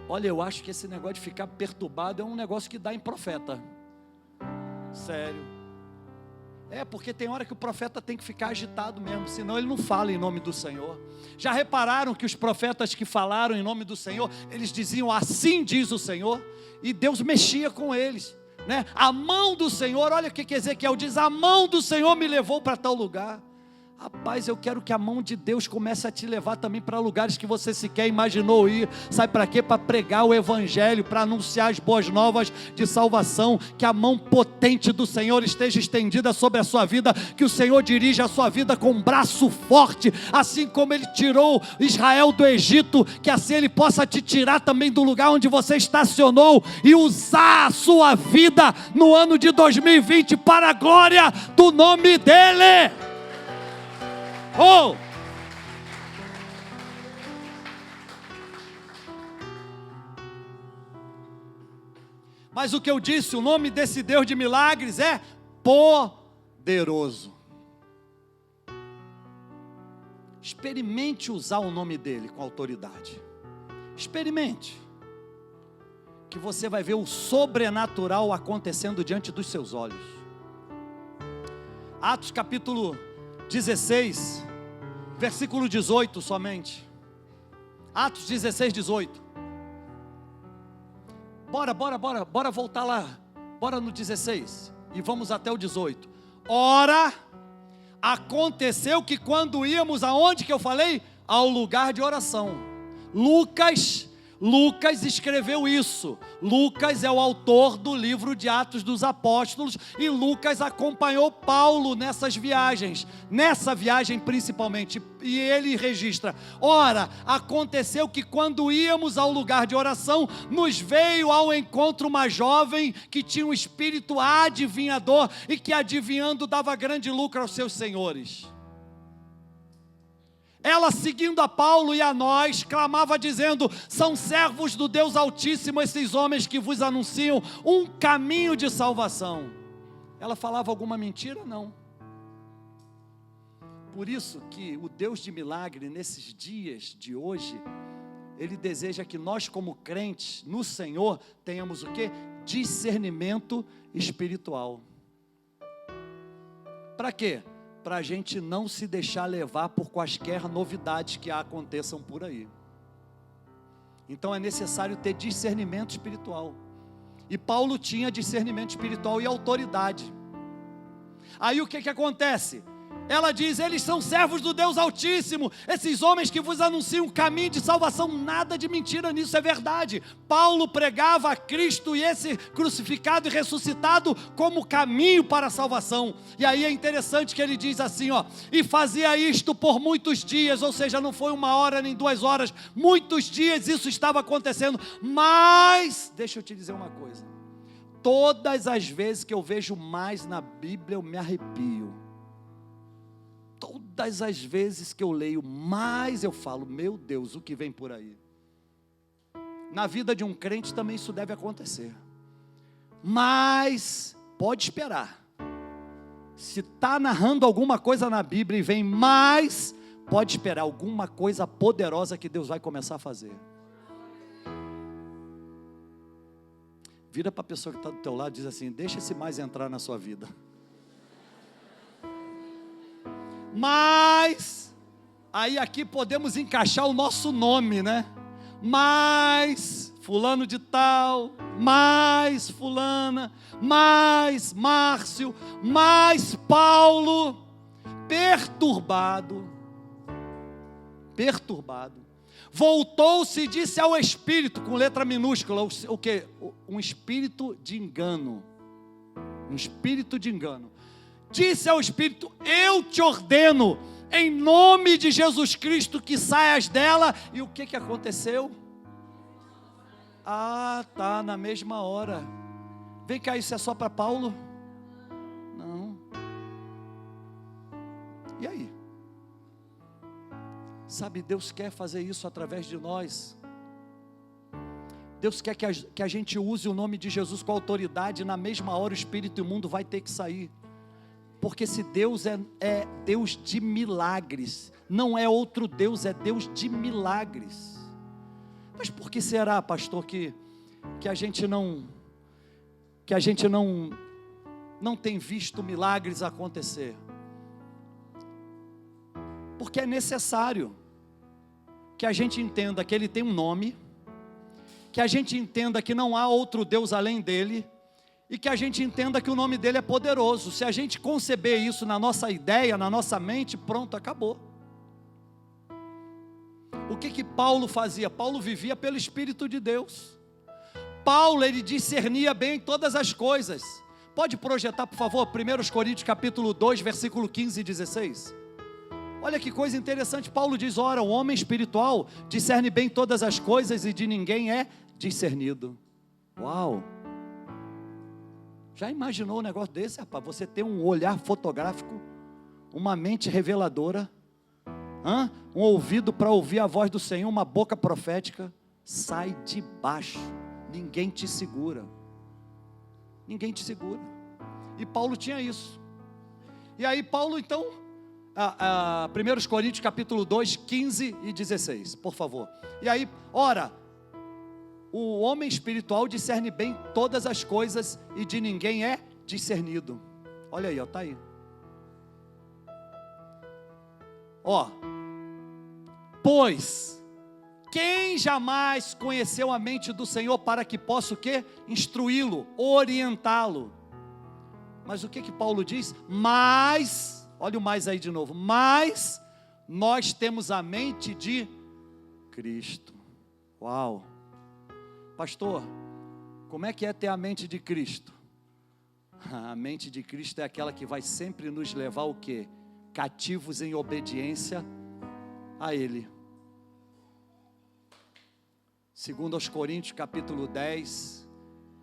Olha, eu acho que esse negócio de ficar perturbado é um negócio que dá em profeta. Sério. Porque tem hora que o profeta tem que ficar agitado mesmo, senão ele não fala em nome do Senhor. Já repararam que os profetas que falaram em nome do Senhor, eles diziam assim diz o Senhor, e Deus mexia com eles, né? A mão do Senhor, olha o que Ezequiel diz, a mão do Senhor me levou para tal lugar. Rapaz, eu quero que a mão de Deus comece a te levar também para lugares que você sequer imaginou ir. Sabe para quê? Para pregar o Evangelho, para anunciar as boas novas de salvação. Que a mão potente do Senhor esteja estendida sobre a sua vida. Que o Senhor dirija a sua vida com um braço forte, assim como Ele tirou Israel do Egito. Que assim Ele possa te tirar também do lugar onde você estacionou e usar a sua vida no ano de 2020 para a glória do nome dEle. Oh! Mas o que eu disse, o nome desse Deus de milagres é poderoso. Experimente usar o nome dele com autoridade. Experimente. Que você vai ver o sobrenatural acontecendo diante dos seus olhos. Atos capítulo 16, versículo 18 somente. Atos 16, 18. Bora voltar lá. Bora no 16 e vamos até o 18. Ora, aconteceu que quando íamos aonde que eu falei? Ao lugar de oração. Lucas escreveu isso. Lucas é o autor do livro de Atos dos Apóstolos e Lucas acompanhou Paulo nessas viagens, nessa viagem principalmente, e ele registra: ora, aconteceu que quando íamos ao lugar de oração, nos veio ao encontro uma jovem que tinha um espírito adivinhador e que adivinhando dava grande lucro aos seus senhores. Ela, seguindo a Paulo e a nós, clamava dizendo: são servos do Deus Altíssimo esses homens que vos anunciam um caminho de salvação. Ela falava alguma mentira? Não. Por isso que o Deus de milagre, nesses dias de hoje, Ele deseja que nós como crentes no Senhor, tenhamos o quê? Discernimento espiritual. Para quê? Para a gente não se deixar levar por quaisquer novidades que aconteçam por aí. Então é necessário ter discernimento espiritual. E Paulo tinha discernimento espiritual e autoridade. Aí o que acontece? Ela diz: eles são servos do Deus Altíssimo, esses homens que vos anunciam um caminho de salvação. Nada de mentira nisso, é verdade. Paulo pregava a Cristo e esse crucificado e ressuscitado como caminho para a salvação. E aí é interessante que ele diz assim, e fazia isto por muitos dias, ou seja, não foi 1 hora nem 2 horas, muitos dias isso estava acontecendo. Mas, deixa eu te dizer uma coisa, todas as vezes que eu vejo mais na Bíblia eu me arrepio. Todas as vezes que eu leio mais, eu falo: meu Deus, o que vem por aí? Na vida de um crente também isso deve acontecer. Mas pode esperar. Se está narrando alguma coisa na Bíblia e vem mais, pode esperar alguma coisa poderosa que Deus vai começar a fazer. Vira para a pessoa que está do teu lado e diz assim: deixa esse mais entrar na sua vida. Mas, aí aqui podemos encaixar o nosso nome, né? Mas fulano de tal, mais fulana, mais Márcio, mais Paulo, perturbado, voltou-se e disse ao espírito, com letra minúscula, o que? Um espírito de engano, disse ao espírito: eu te ordeno, em nome de Jesus Cristo, que saias dela. E o que aconteceu? Tá, na mesma hora. Vem cá, isso é só para Paulo? Não. E aí? Sabe, Deus quer fazer isso através de nós. Deus quer que a gente use o nome de Jesus com autoridade. Na mesma hora o espírito imundo vai ter que sair. Porque esse Deus é Deus de milagres. Não é outro Deus, é Deus de milagres. Mas por que será, pastor, que a gente não tem visto milagres acontecer? Porque é necessário que a gente entenda que Ele tem um nome, que a gente entenda que não há outro Deus além dEle, e que a gente entenda que o nome dEle é poderoso. Se a gente conceber isso na nossa ideia, na nossa mente, pronto, acabou. O que Paulo fazia? Paulo vivia pelo Espírito de Deus. Paulo, ele discernia bem todas as coisas. Pode projetar, por favor, 1 Coríntios capítulo 2, versículo 15 e 16. Olha que coisa interessante, Paulo diz: ora, o homem espiritual discerne bem todas as coisas e de ninguém é discernido. Uau! Já imaginou um negócio desse, rapaz? Você ter um olhar fotográfico, uma mente reveladora, um ouvido para ouvir a voz do Senhor, uma boca profética. Sai de baixo, ninguém te segura. Ninguém te segura. E Paulo tinha isso. E aí Paulo então, 1 Coríntios capítulo 2, 15 e 16, por favor. E aí, ora, o homem espiritual discerne bem todas as coisas e de ninguém é discernido. Olha aí, está aí. Pois quem jamais conheceu a mente do Senhor para que possa o quê? Instruí-lo, orientá-lo. Mas o que Paulo diz? Mas, olha o mais aí de novo, mas nós temos a mente de Cristo. Uau! Pastor, como é que é ter a mente de Cristo? A mente de Cristo é aquela que vai sempre nos levar o quê? Cativos em obediência a Ele. 2 aos Coríntios capítulo 10,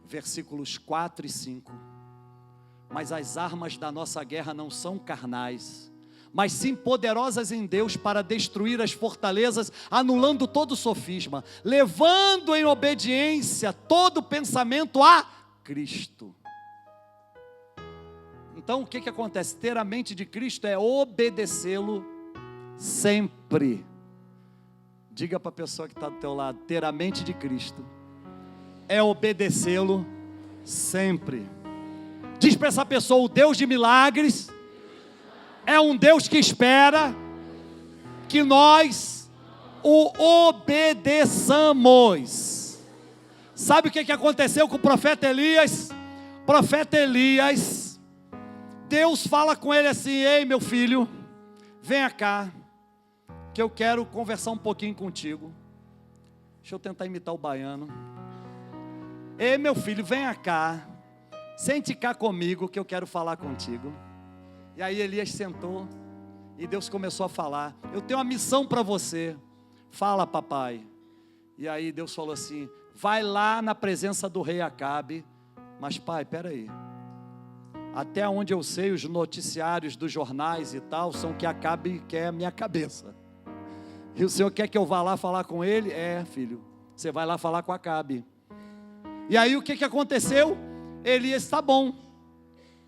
versículos 4 e 5. Mas as armas da nossa guerra não são carnais, mas sim poderosas em Deus para destruir as fortalezas, anulando todo sofisma, levando em obediência todo pensamento a Cristo. Então o que acontece? Ter a mente de Cristo é obedecê-lo sempre. Diga para a pessoa que está do teu lado: ter a mente de Cristo é obedecê-lo sempre. Diz para essa pessoa: o Deus de milagres é um Deus que espera que nós o obedeçamos. Sabe o que aconteceu com o profeta Elias? Profeta Elias, Deus fala com ele assim: ei meu filho, venha cá, que eu quero conversar um pouquinho contigo. Deixa eu tentar imitar o baiano. Ei meu filho, venha cá, sente cá comigo que eu quero falar contigo. E aí Elias sentou e Deus começou a falar: eu tenho uma missão para você. Fala, papai. E aí Deus falou assim: vai lá na presença do rei Acabe. Mas pai, peraí, até onde eu sei, os noticiários dos jornais e tal são que Acabe quer a minha cabeça. E o Senhor quer que eu vá lá falar com ele? É, filho, você vai lá falar com Acabe. E aí o que aconteceu? Elias está bom.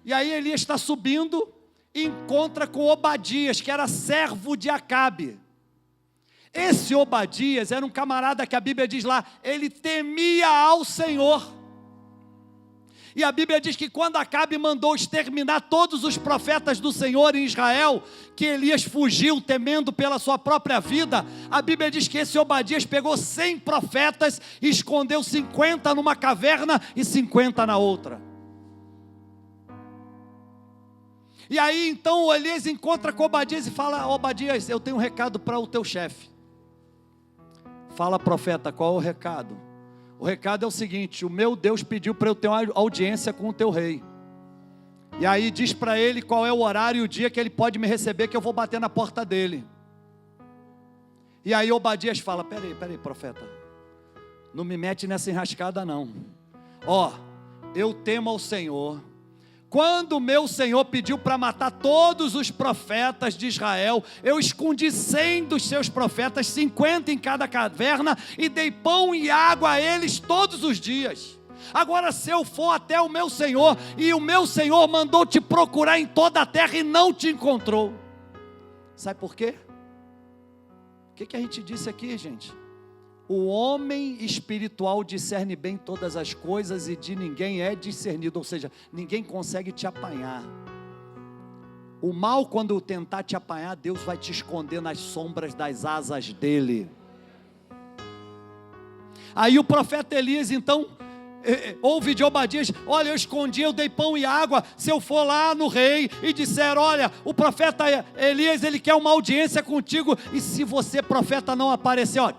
E aí Elias está subindo e encontra com Obadias, que era servo de Acabe. Esse Obadias era um camarada que a Bíblia diz lá, ele temia ao Senhor. E a Bíblia diz que quando Acabe mandou exterminar todos os profetas do Senhor em Israel, que Elias fugiu temendo pela sua própria vida, a Bíblia diz que esse Obadias pegou 100 profetas e escondeu 50 numa caverna e 50 na outra. E aí então o Elias encontra com Obadias e fala: Obadias, eu tenho um recado para o teu chefe. Fala, profeta, qual é o recado? O recado é o seguinte: o meu Deus pediu para eu ter uma audiência com o teu rei. E aí diz para ele qual é o horário e o dia que ele pode me receber, que eu vou bater na porta dele. E aí Obadias fala: peraí, profeta, não me mete nessa enrascada não. Eu temo ao Senhor. quando meu Senhor pediu para matar todos os profetas de Israel, eu escondi 100 dos seus profetas, 50 em cada caverna, e dei pão e água a eles todos os dias. Agora, se eu for até o meu Senhor, e o meu Senhor mandou te procurar em toda a terra e não te encontrou, sabe por quê? O que a gente disse aqui, gente? O homem espiritual discerne bem todas as coisas e de ninguém é discernido, ou seja, ninguém consegue te apanhar. O mal, quando tentar te apanhar, Deus vai te esconder nas sombras das asas dele. Aí o profeta Elias, então, ouve de Obadias: olha, eu escondi, eu dei pão e água. Se eu for lá no rei e disser: olha, o profeta Elias, ele quer uma audiência contigo, e se você, profeta, não aparecer, ó,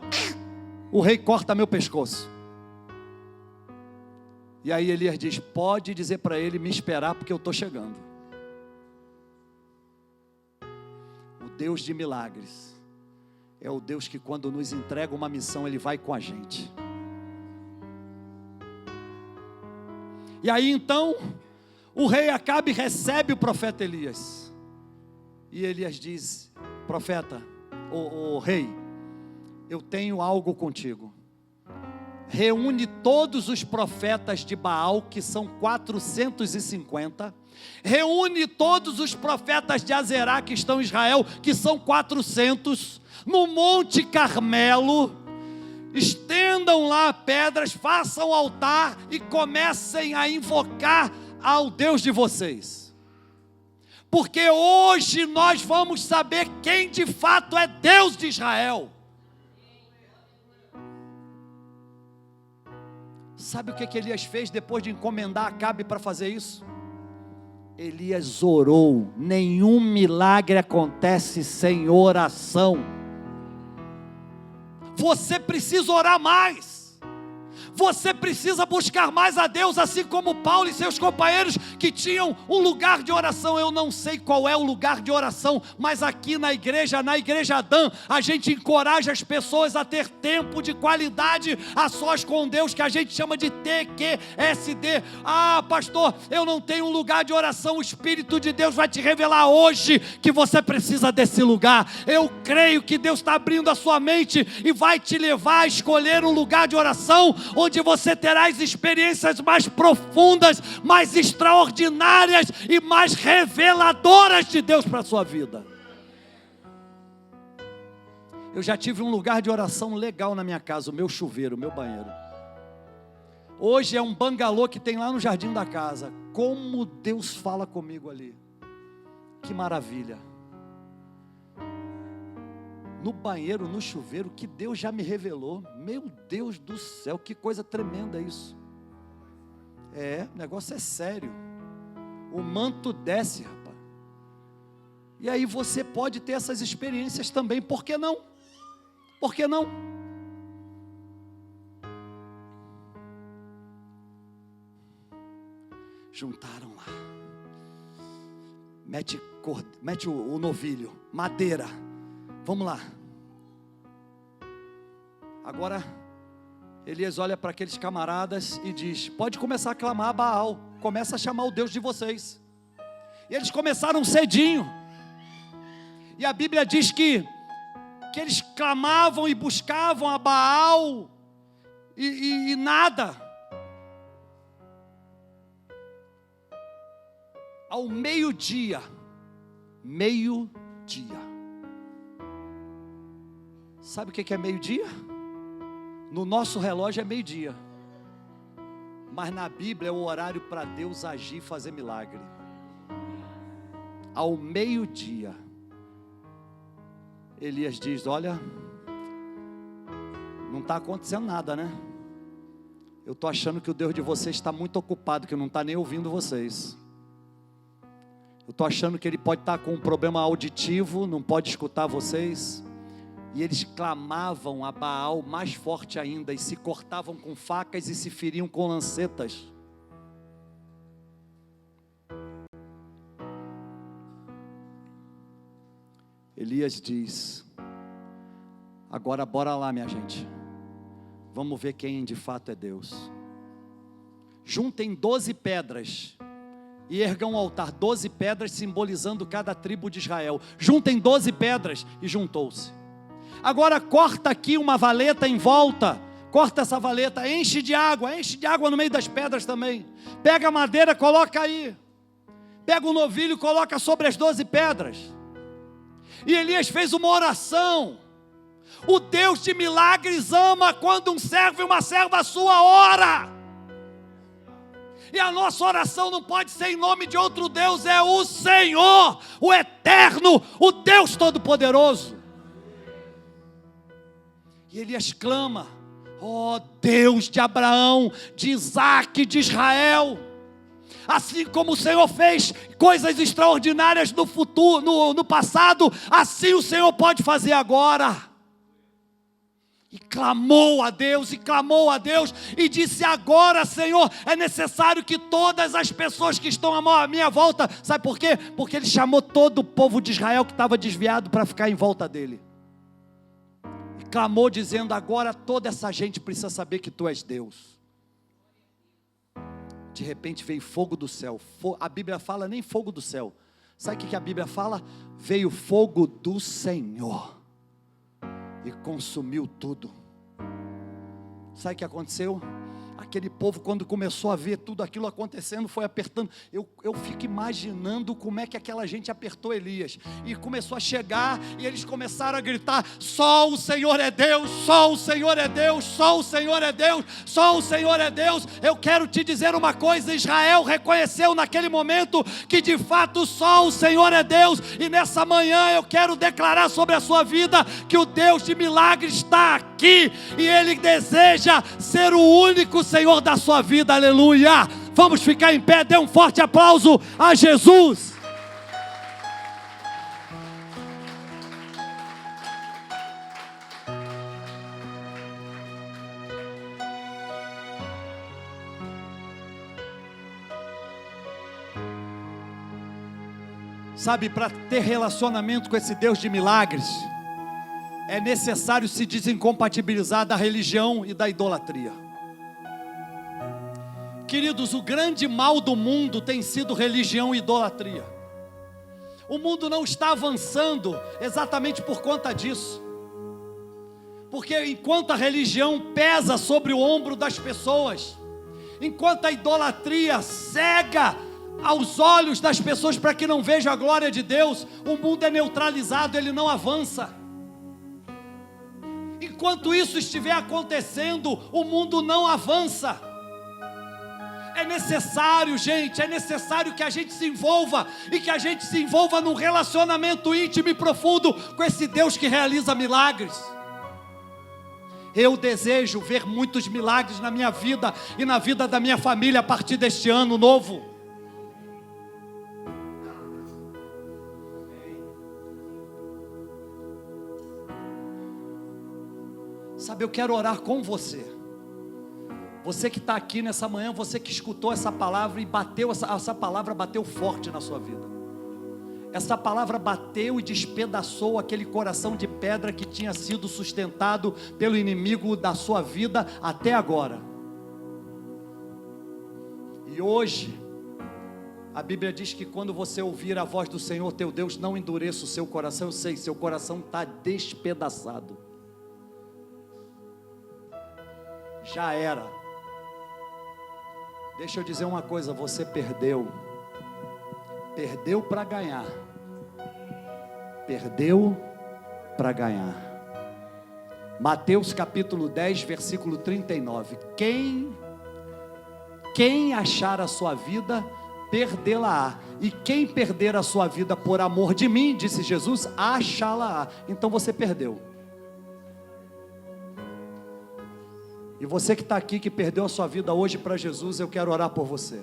o rei corta meu pescoço. E aí Elias diz: pode dizer para ele me esperar, porque eu estou chegando. O Deus de milagres é o Deus que, quando nos entrega uma missão, Ele vai com a gente. E aí então o rei Acabe recebe o profeta Elias, e Elias diz: profeta, o rei, eu tenho algo contigo. Reúne todos os profetas de Baal, que são 450. Reúne todos os profetas de Azerá, que estão em Israel, que são 400. No Monte Carmelo, estendam lá pedras, façam altar e comecem a invocar ao Deus de vocês. Porque hoje nós vamos saber quem de fato é Deus de Israel. Sabe o que Elias fez depois de encomendar Acabe para fazer isso? Elias orou. Nenhum milagre acontece sem oração. Você precisa orar mais. Você precisa buscar mais a Deus, assim como Paulo e seus companheiros que tinham um lugar de oração. Eu não sei qual é o lugar de oração, mas aqui na igreja Adã, a gente encoraja as pessoas a ter tempo de qualidade a sós com Deus, que a gente chama de TQSD. Ah, pastor, eu não tenho um lugar de oração. O Espírito de Deus vai te revelar hoje que você precisa desse lugar. Eu creio que Deus está abrindo a sua mente e vai te levar a escolher um lugar de oração, onde você terá as experiências mais profundas, mais extraordinárias e mais reveladoras de Deus para a sua vida. Eu já tive um lugar de oração legal na minha casa, o meu chuveiro, o meu banheiro. Hoje é um bangalô que tem lá no jardim da casa. Como Deus fala comigo ali. Que maravilha. No banheiro, no chuveiro, que Deus já me revelou. Meu Deus do céu, que coisa tremenda isso. O negócio é sério. O manto desce, rapaz. E aí você pode ter essas experiências também, por que não? Por que não? Juntaram lá. Mete o novilho, madeira. Vamos lá. Agora Elias olha para aqueles camaradas e diz: pode começar a clamar a Baal. Começa a chamar o Deus de vocês. E eles começaram cedinho. E a Bíblia diz que eles clamavam e buscavam a Baal e nada. Ao meio-dia. Sabe o que é meio-dia? No nosso relógio é meio-dia. Mas na Bíblia é o horário para Deus agir e fazer milagre. Ao meio-dia, Elias diz: olha, não está acontecendo nada, né? Eu estou achando que o Deus de vocês está muito ocupado, que não está nem ouvindo vocês. Eu estou achando que ele pode estar com um problema auditivo, não pode escutar vocês. E eles clamavam a Baal mais forte ainda, e se cortavam com facas e se feriam com lancetas. Elias diz: agora bora lá, minha gente. Vamos ver quem de fato é Deus. Juntem 12 pedras e ergam um altar, 12 pedras simbolizando cada tribo de Israel. Juntem 12 pedras, e juntou-se. Agora corta aqui uma valeta em volta, corta essa valeta, enche de água no meio das pedras também. Pega a madeira, coloca aí. Pega um novilho e coloca sobre as 12 pedras. E Elias fez uma oração. O Deus de milagres ama quando um servo e uma serva sua ora. E a nossa oração não pode ser em nome de outro Deus, é o Senhor, o Eterno, o Deus Todo-Poderoso. E Elias clama: ó Deus de Abraão, de Isaque, de Israel, assim como o Senhor fez coisas extraordinárias no futuro, no passado, assim o Senhor pode fazer agora. E clamou a Deus, e disse: agora, Senhor, é necessário que todas as pessoas que estão à minha volta, sabe por quê? Porque ele chamou todo o povo de Israel que estava desviado para ficar em volta dele. E clamou dizendo: agora toda essa gente precisa saber que tu és Deus. De repente veio fogo do céu. A Bíblia fala nem fogo do céu. Sabe o que a Bíblia fala? Veio fogo do Senhor e consumiu tudo. Sabe o que aconteceu? Aquele povo, quando começou a ver tudo aquilo acontecendo, foi apertando. Eu fico imaginando como é que aquela gente apertou Elias. E começou a chegar, e eles começaram a gritar: só o Senhor é Deus, só o Senhor é Deus, só o Senhor é Deus, só o Senhor é Deus. Eu quero te dizer uma coisa: Israel reconheceu naquele momento que de fato só o Senhor é Deus. E nessa manhã eu quero declarar sobre a sua vida que o Deus de milagres está aqui, e Ele deseja ser o único Senhor da sua vida. Aleluia! Vamos ficar em pé, dê um forte aplauso a Jesus. Sabe, para ter relacionamento com esse Deus de milagres, é necessário se desincompatibilizar da religião e da idolatria. Queridos, o grande mal do mundo tem sido religião e idolatria. O mundo não está avançando exatamente por conta disso. Porque enquanto a religião pesa sobre o ombro das pessoas, enquanto a idolatria cega aos olhos das pessoas para que não vejam a glória de Deus, o mundo é neutralizado, ele não avança. Enquanto isso estiver acontecendo, o mundo não avança. É necessário, gente, é necessário que a gente se envolva, e que a gente se envolva num relacionamento íntimo e profundo com esse Deus que realiza milagres. Eu desejo ver muitos milagres na minha vida e na vida da minha família a partir deste ano novo. Sabe, eu quero orar com você. Você que está aqui nessa manhã, você que escutou essa palavra e bateu, essa palavra bateu forte na sua vida. Essa palavra bateu e despedaçou aquele coração de pedra que tinha sido sustentado pelo inimigo da sua vida até agora. E hoje, a Bíblia diz que quando você ouvir a voz do Senhor teu Deus, não endureça o seu coração. Eu sei, seu coração está despedaçado. Já era. Deixa eu dizer uma coisa: você perdeu para ganhar, perdeu para ganhar. Mateus capítulo 10, versículo 39, quem achar a sua vida, perdê-la-á, e quem perder a sua vida por amor de mim, disse Jesus, achá-la-á. Então você perdeu. E você que está aqui, que perdeu a sua vida hoje para Jesus, eu quero orar por você.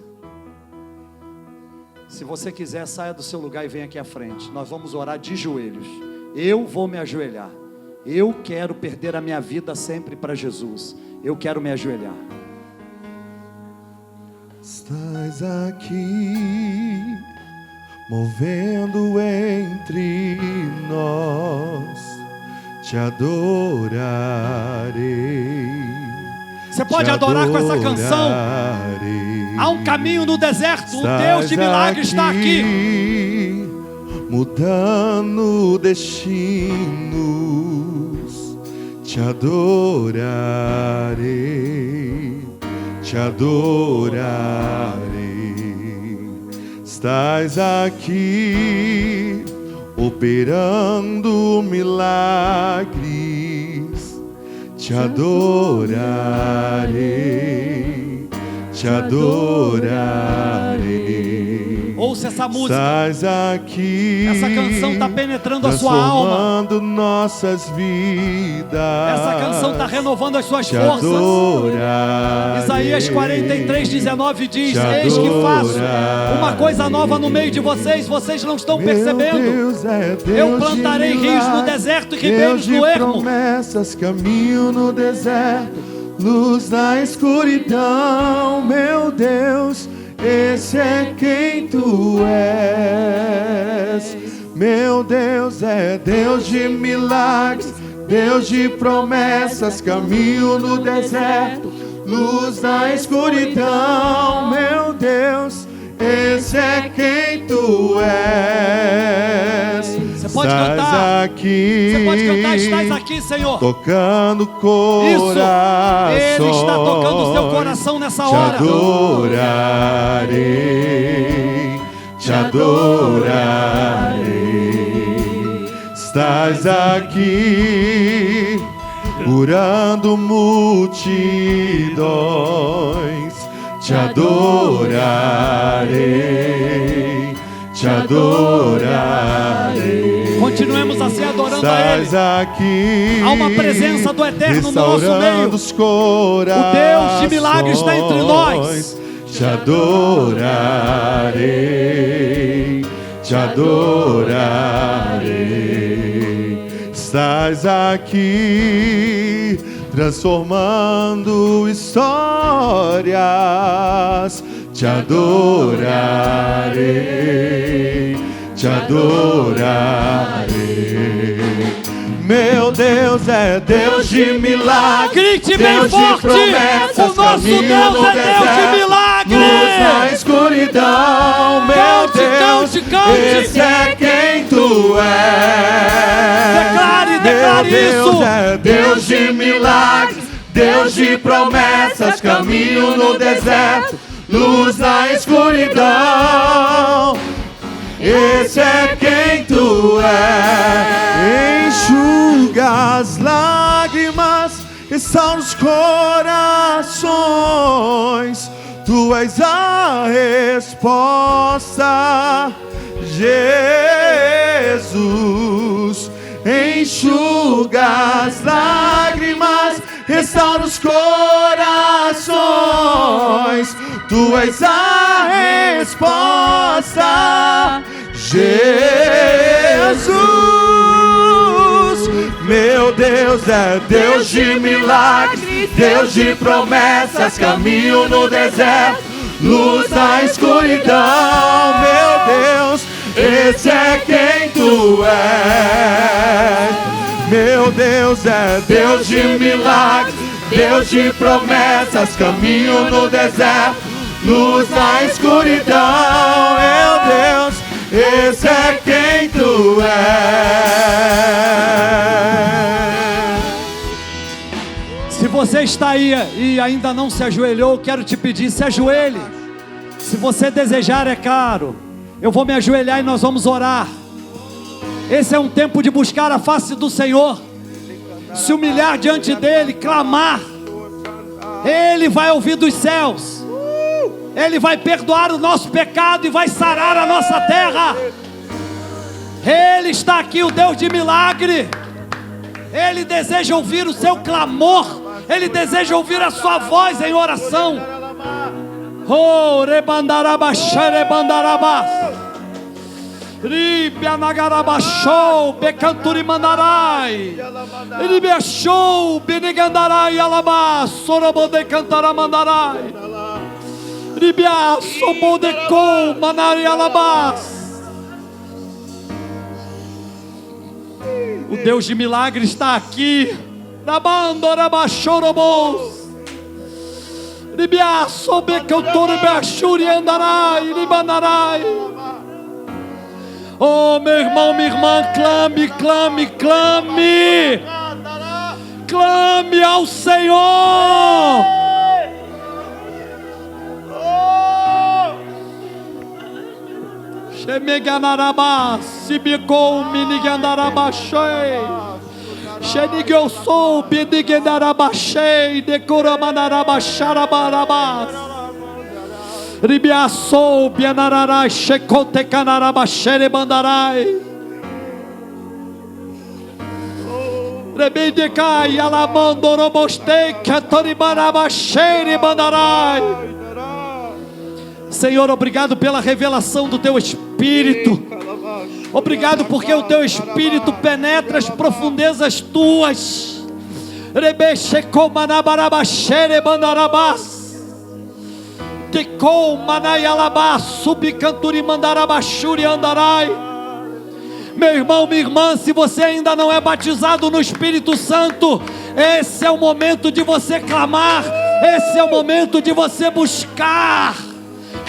Se você quiser, saia do seu lugar e venha aqui à frente. Nós vamos orar de joelhos. Eu vou me ajoelhar. Eu quero perder a minha vida sempre para Jesus. Eu quero me ajoelhar. Estás aqui, movendo entre nós, te adorarei. Você pode adorar com essa canção. Há um caminho no deserto. O Deus de milagres está aqui. Mudando destinos, te adorarei, te adorarei. Estás aqui, operando milagres, te adorarei, te adorarei. Ouça essa música. Estás aqui, essa canção está penetrando a sua alma. Transformando nossas vidas. Essa canção está renovando as suas te forças. Adorarei, Isaías 43:19 diz: te eis que faço adorarei. uma coisa nova no meio de vocês. Vocês não estão percebendo. Deus é Deus. Eu plantarei rios no deserto e ribeiros no ermo. Promessas, caminho no deserto, luz na escuridão. Meu Deus, esse é quem tu és. Meu Deus é Deus de milagres, Deus de promessas, caminho no deserto, luz na escuridão. Meu Deus, esse é quem tu és. Você pode Estás cantar. aqui, Você pode cantar, estás aqui, Senhor. tocando coração. Isso, Ele está tocando o seu coração nessa hora. Te adorarei, te adorarei. Estás aqui, curando multidões. Te adorarei, te adorarei. Continuemos assim adorando a Ele. Estás aqui, há uma presença do Eterno no nosso meio. os corações. O Deus de milagres está entre nós. Te adorarei, te adorarei. Estás aqui, transformando histórias. Te adorarei, te adorarei. Meu Deus é Deus de milagres. Grite bem Deus forte. de promessas, O nosso caminho Deus no é Deus de deserto, milagres. luz na escuridão. Meu Cante, Deus, cante, cante. esse é quem tu és. Declare, declare Meu Deus isso. é Deus de milagres, Deus de promessas, caminho no deserto, luz na escuridão. Esse é quem tu és. Enxuga as lágrimas, restaura os corações. Tu és a resposta, Jesus. Enxuga as lágrimas, restaura os corações. Tu és a resposta, Jesus. Meu Deus é Deus de milagres, Deus de promessas, caminho no deserto, luz na escuridão. Meu Deus, esse é quem tu és. Meu Deus é Deus de milagres, Deus de promessas, caminho no deserto, luz na escuridão. Meu Deus, esse é quem tu és. Se você está aí e ainda não se ajoelhou, quero te pedir, se ajoelhe. Se você desejar, é claro, eu vou me ajoelhar e nós vamos orar. Esse é um tempo de buscar a face do Senhor, se humilhar diante dEle, clamar. Ele vai ouvir dos céus, Ele vai perdoar o nosso pecado e vai sarar a nossa terra. Ele está aqui, o Deus de milagre. Ele deseja ouvir o seu clamor, Ele deseja ouvir a sua voz em oração. Oh, rebandaraba, xerebandaraba, ribianagarabachou, becanturi mandarai, ribiachou, benegandarai alaba, sorobode cantara mandarai, ribia sobodecou, manari alabas. O Deus de milagre está aqui. Rabandorabachorobos. Ribia sobe que eu tô rebachuri andarai, ribandarai. Oh, meu irmão, minha irmã, clame, clame, clame. Clame ao Senhor. Shemeganaraba, Sibicou, Minigandarabachei. Shenigeu sou, Bidigandarabachei, Decoramanarabacharabarabas. Ribiaçou, Bianararai, Shecotecanarabachere Bandarai. Rebendecai, Alamandorobostei, Catoribarabachere Bandarai. Senhor, obrigado pela revelação do Teu Espírito. Obrigado porque o Teu Espírito penetra as profundezas Tuas. Rebechecou manabarabachere bandarabás. Tecou manaialabá, subcanturi mandarabachuri andarai. Meu irmão, minha irmã, se você ainda não é batizado no Espírito Santo, esse é o momento de você clamar. Esse é o momento de você buscar.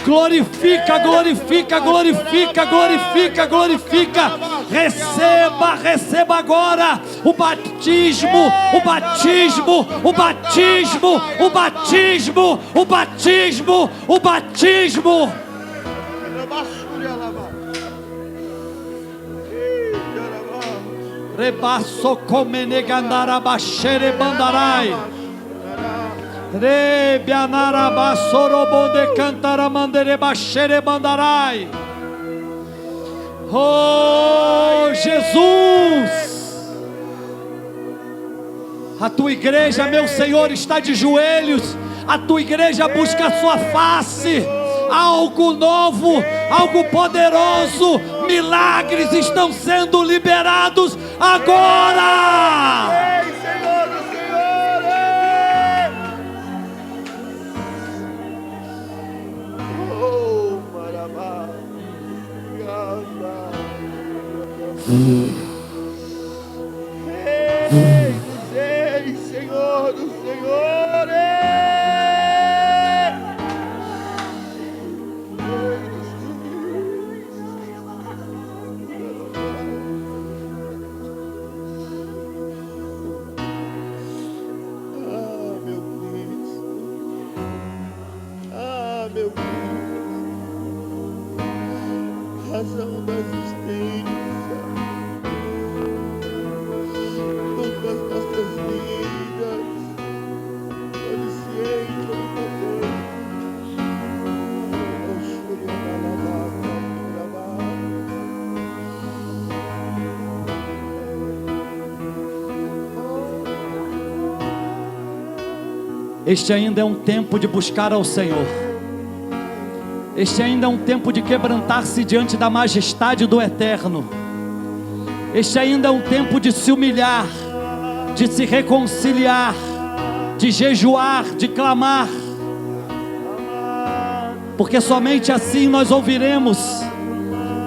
Glorifica, glorifica, glorifica, glorifica, glorifica. Receba, receba agora o batismo, o batismo, o batismo, o batismo, o batismo, o batismo. Rebaço comenegandarabachere bandarai. Rebianaraba sorobonde cantaramandere bachere bandarai. Oh, Jesus! A tua igreja, meu Senhor, está de joelhos. A tua igreja busca a sua face. Algo novo, algo poderoso. Milagres estão sendo liberados agora. Ei, Senhor do Senhor, meu Deus, razão da existência. Das nossas vidas, onisciente, Este ainda é um tempo de buscar ao Senhor. Este ainda é um tempo de quebrantar-se diante da majestade do Eterno. Este ainda é um tempo de se humilhar, de se reconciliar, de jejuar, de clamar, porque somente assim nós ouviremos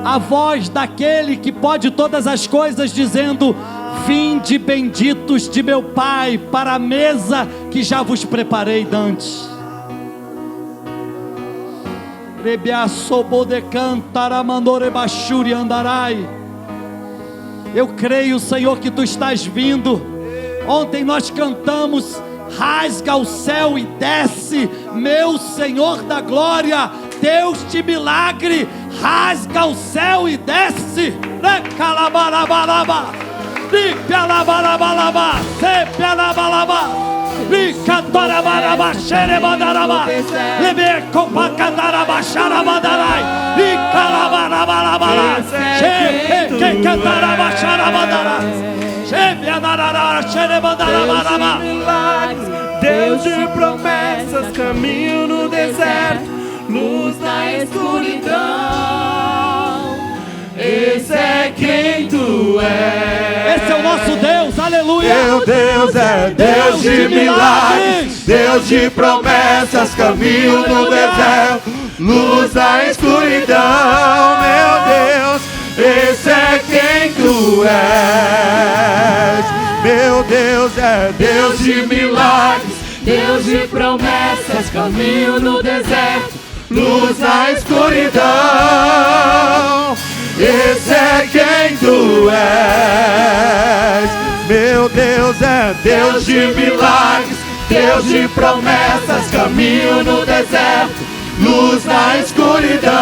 a voz daquele que pode todas as coisas, dizendo: vinde benditos de meu Pai para a mesa que já vos preparei dantes. Eu creio, Senhor, que Tu estás vindo. Ontem nós cantamos: rasga o céu e desce, meu Senhor da glória, Deus de milagre, rasga o céu e desce. Deus de promessas, caminho no deserto, luz na escuridão. Esse é quem Tu és. Esse é o nosso Deus, aleluia. Meu Deus é Deus de milagres, Deus de promessas, caminho no deserto, luz na escuridão. Meu Deus, esse é quem Tu és. Meu Deus é Deus de milagres, Deus de promessas, caminho no deserto, luz na escuridão. Esse é quem tu és. Meu Deus é Deus de milagres, Deus de promessas, caminho no deserto, luz na escuridão.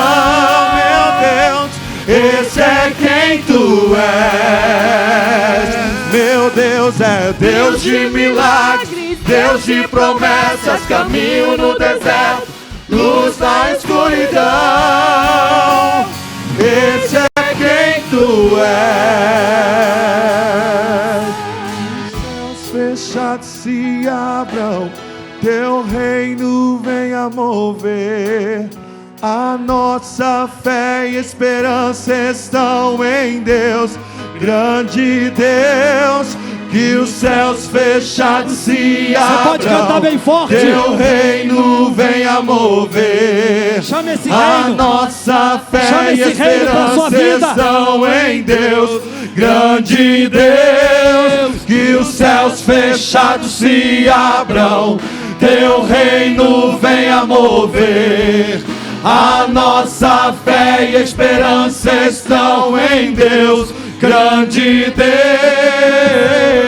Meu Deus, esse é quem tu és. Meu Deus é Deus de milagres, Deus de promessas, caminho no deserto, luz na escuridão. Esse é quem tu és. Os céus fechados se abram, teu reino venha mover. A nossa fé e esperança estão em Deus, grande Deus. Que os céus fechados se abram. Você pode cantar bem forte. Teu reino venha mover. Chama esse A reino. nossa fé Chama e esse reino pra sua esperança vida. estão em Deus, grande Deus. Que os céus fechados se abram, teu reino venha mover. A nossa fé e esperança estão em Deus, grande Deus.